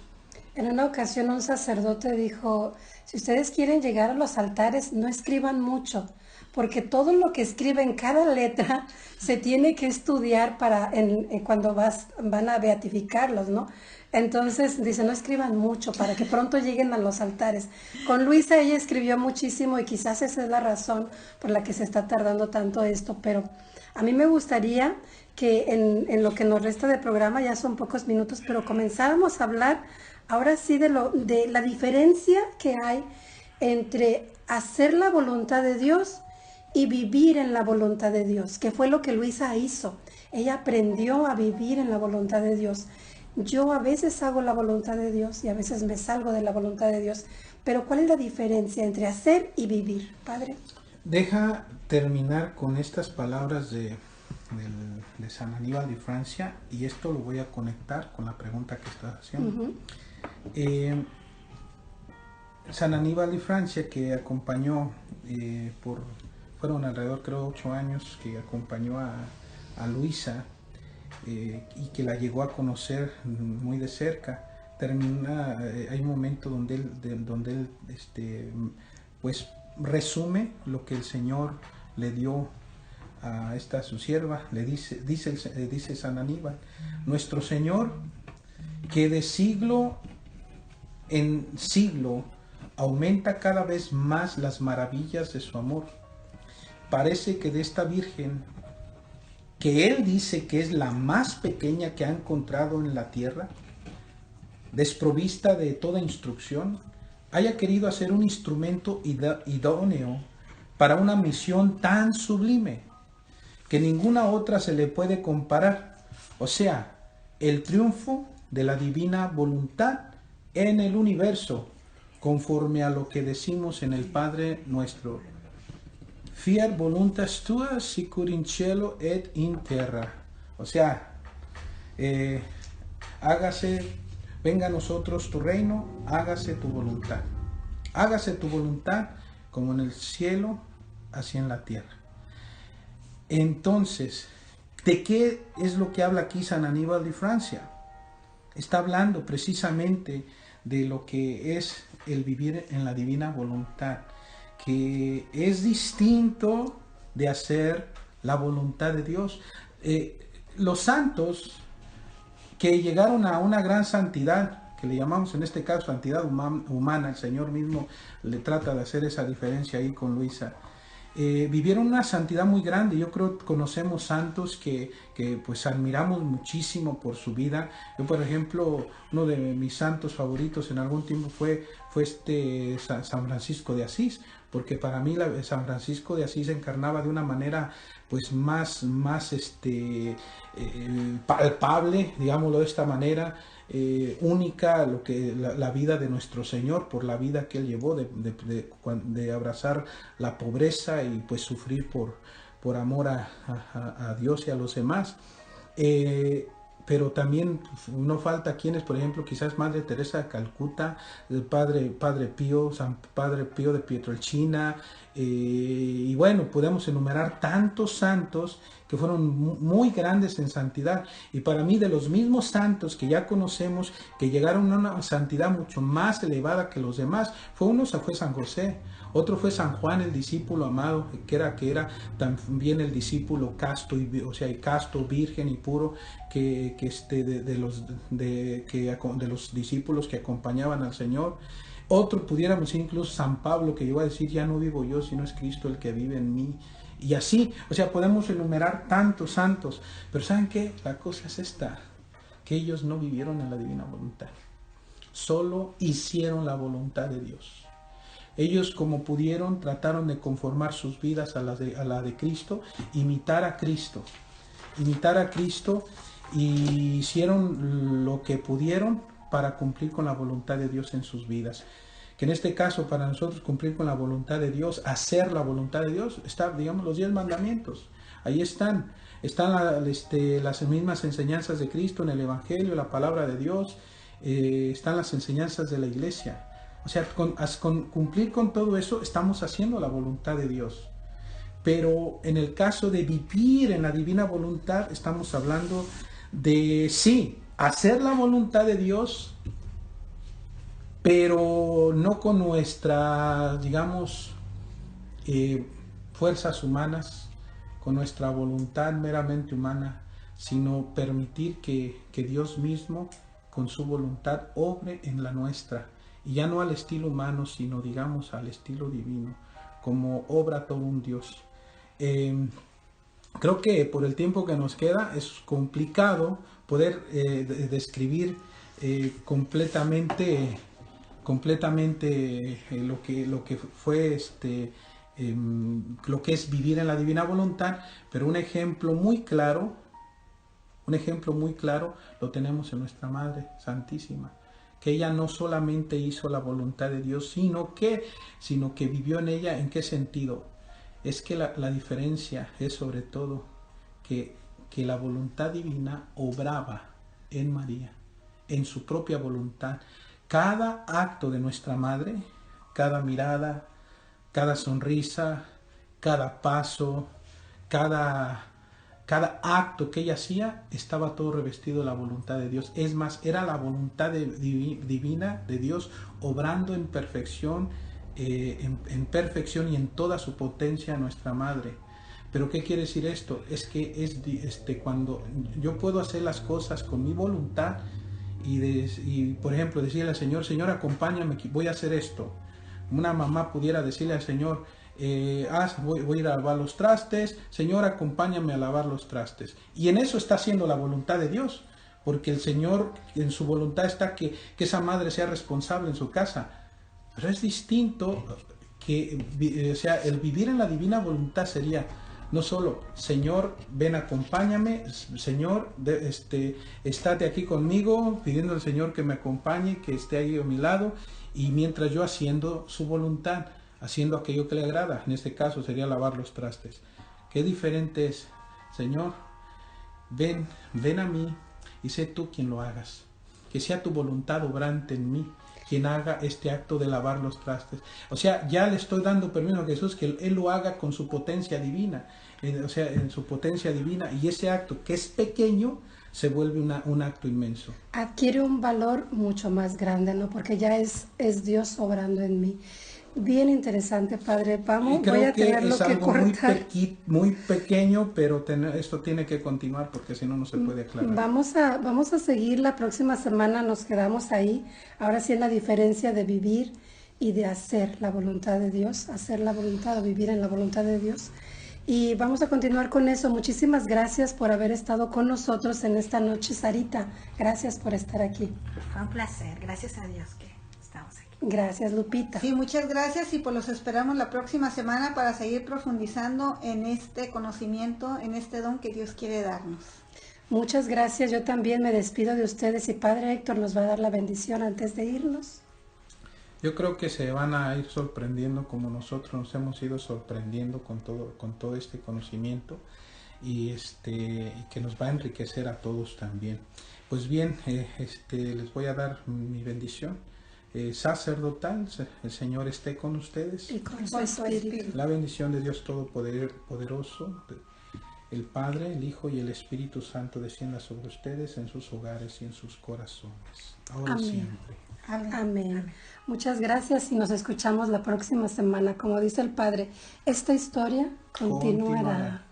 En una ocasión un sacerdote dijo, si ustedes quieren llegar a los altares, no escriban mucho, porque todo lo que escriben, cada letra, se tiene que estudiar para cuando van a beatificarlos, ¿no? Entonces dice, no escriban mucho para que pronto lleguen a los altares. Con Luisa ella escribió muchísimo y quizás esa es la razón por la que se está tardando tanto esto, pero a mí me gustaría que en lo que nos resta de programa, ya son pocos minutos, pero comenzáramos a hablar ahora sí de la diferencia que hay entre hacer la voluntad de Dios y vivir en la voluntad de Dios, que fue lo que Luisa hizo. Ella aprendió a vivir en la voluntad de Dios. Yo a veces hago la voluntad de Dios y a veces me salgo de la voluntad de Dios, pero ¿cuál es la diferencia entre hacer y vivir, Padre? Deja terminar con estas palabras de San Aníbal de Francia, y esto lo voy a conectar con la pregunta que estás haciendo. San Aníbal de Francia, que acompañó fueron alrededor, creo, 8 años que acompañó a Luisa, y que la llegó a conocer muy de cerca. Hay un momento donde él pues resume lo que el Señor le dio a su sierva. Le dice San Aníbal: nuestro Señor, que de siglo en siglo aumenta cada vez más las maravillas de su amor, parece que de esta Virgen, que él dice que es la más pequeña que ha encontrado en la tierra, desprovista de toda instrucción, haya querido hacer un instrumento idóneo para una misión tan sublime que ninguna otra se le puede comparar, o sea, el triunfo de la divina voluntad en el universo, conforme a lo que decimos en el Padre Nuestro: fiat voluntas tua sicur in cielo et in terra. O sea, venga a nosotros tu reino, hágase tu voluntad. Hágase tu voluntad como en el cielo, así en la tierra. Entonces, ¿de qué es lo que habla aquí San Aníbal de Francia? Está hablando precisamente de lo que es el vivir en la divina voluntad, que es distinto de hacer la voluntad de Dios. Los santos que llegaron a una gran santidad, que le llamamos en este caso santidad humana, el Señor mismo le trata de hacer esa diferencia ahí con Luisa, vivieron una santidad muy grande. Yo creo que conocemos santos que pues admiramos muchísimo por su vida. Yo, por ejemplo, uno de mis santos favoritos en algún tiempo fue San Francisco de Asís, porque para mí San Francisco de Asís encarnaba de una manera pues más palpable, digámoslo de esta manera, única, la vida de nuestro Señor, por la vida que él llevó de abrazar la pobreza y pues sufrir por amor a Dios y a los demás. Pero también no falta quienes, por ejemplo, quizás Madre Teresa de Calcuta, el Padre Pío, San Padre Pío de Pietrelcina, y bueno, podemos enumerar tantos santos que fueron muy grandes en santidad. Y para mí, de los mismos santos que ya conocemos, que llegaron a una santidad mucho más elevada que los demás, fue San José, otro fue San Juan, el discípulo amado, que era también el discípulo casto, casto, virgen y puro, de los discípulos que acompañaban al Señor. Otro pudiéramos decir incluso San Pablo, que llegó a decir: ya no vivo yo, sino es Cristo el que vive en mí. Y así, podemos enumerar tantos santos. Pero ¿saben qué? La cosa es esta, que ellos no vivieron en la divina voluntad. Solo hicieron la voluntad de Dios. Ellos, como pudieron, trataron de conformar sus vidas a la de Cristo, imitar a Cristo, y hicieron lo que pudieron para cumplir con la voluntad de Dios en sus vidas. Que en este caso, para nosotros cumplir con la voluntad de Dios, hacer la voluntad de Dios, están, digamos, los 10 mandamientos. Ahí están las mismas enseñanzas de Cristo en el Evangelio, la palabra de Dios, están las enseñanzas de la Iglesia. Con cumplir con todo eso, estamos haciendo la voluntad de Dios. Pero en el caso de vivir en la divina voluntad, estamos hablando de sí, hacer la voluntad de Dios, pero no con nuestras, digamos, fuerzas humanas, con nuestra voluntad meramente humana, sino permitir que Dios mismo, con su voluntad, obre en la nuestra, y ya no al estilo humano, sino, digamos, al estilo divino, como obra todo un Dios. Creo que por el tiempo que nos queda es complicado poder describir completamente lo que fue lo que es vivir en la divina voluntad, pero un ejemplo muy claro lo tenemos en nuestra Madre Santísima, que ella no solamente hizo la voluntad de Dios, sino que vivió en ella. ¿En qué sentido? Es que la diferencia es sobre todo que la voluntad divina obraba en María, en su propia voluntad. Cada acto de nuestra Madre, cada mirada, cada sonrisa, cada paso, cada acto que ella hacía, estaba todo revestido de la voluntad de Dios. Es más, era la voluntad divina de Dios obrando en perfección, en perfección y en toda su potencia nuestra Madre. Pero ¿qué quiere decir esto? Es que cuando yo puedo hacer las cosas con mi voluntad y por ejemplo decirle al Señor, Señor, acompáñame, voy a hacer esto. Una mamá pudiera decirle al Señor, voy a ir a lavar los trastes, Señor, acompáñame a lavar los trastes. Y en eso está haciendo la voluntad de Dios, porque el Señor, en su voluntad está que esa madre sea responsable en su casa. Pero es distinto o sea, el vivir en la divina voluntad sería no solo, Señor, ven, acompáñame, Señor, estate aquí conmigo, pidiendo al Señor que me acompañe, que esté ahí a mi lado, y mientras yo haciendo su voluntad, haciendo aquello que le agrada. En este caso sería lavar los trastes. Qué diferente es, Señor, ven a mí y sé tú quien lo hagas. Que sea tu voluntad obrante en mí quien haga este acto de lavar los trastes. O sea, ya le estoy dando permiso a Jesús que Él lo haga con su potencia divina. O sea, en su potencia divina. Y ese acto que es pequeño se vuelve un acto inmenso. Adquiere un valor mucho más grande, ¿no? Porque ya es Dios obrando en mí. Bien interesante, Padre. Voy a tenerlo que cortar. Muy pequeño, pero esto tiene que continuar porque si no, no se puede aclarar. Vamos a seguir la próxima semana, nos quedamos ahí. Ahora sí en la diferencia de vivir y de hacer la voluntad de Dios, hacer la voluntad o vivir en la voluntad de Dios. Y vamos a continuar con eso. Muchísimas gracias por haber estado con nosotros en esta noche, Sarita. Gracias por estar aquí. Fue un placer, gracias a Dios que estamos aquí. Gracias, Lupita. Sí, muchas gracias y pues los esperamos la próxima semana para seguir profundizando en este conocimiento, en este don que Dios quiere darnos. Muchas gracias. Yo también me despido de ustedes y Padre Héctor nos va a dar la bendición antes de irnos. Yo creo que se van a ir sorprendiendo como nosotros nos hemos ido sorprendiendo con todo este conocimiento y que nos va a enriquecer a todos también. Pues bien, les voy a dar mi bendición sacerdotal. El Señor esté con ustedes. Y con su espíritu. La bendición de Dios Todopoderoso, el Padre, el Hijo y el Espíritu Santo descienda sobre ustedes en sus hogares y en sus corazones. Ahora y siempre. Amén. Amén. Muchas gracias y nos escuchamos la próxima semana. Como dice el Padre, esta historia continuará.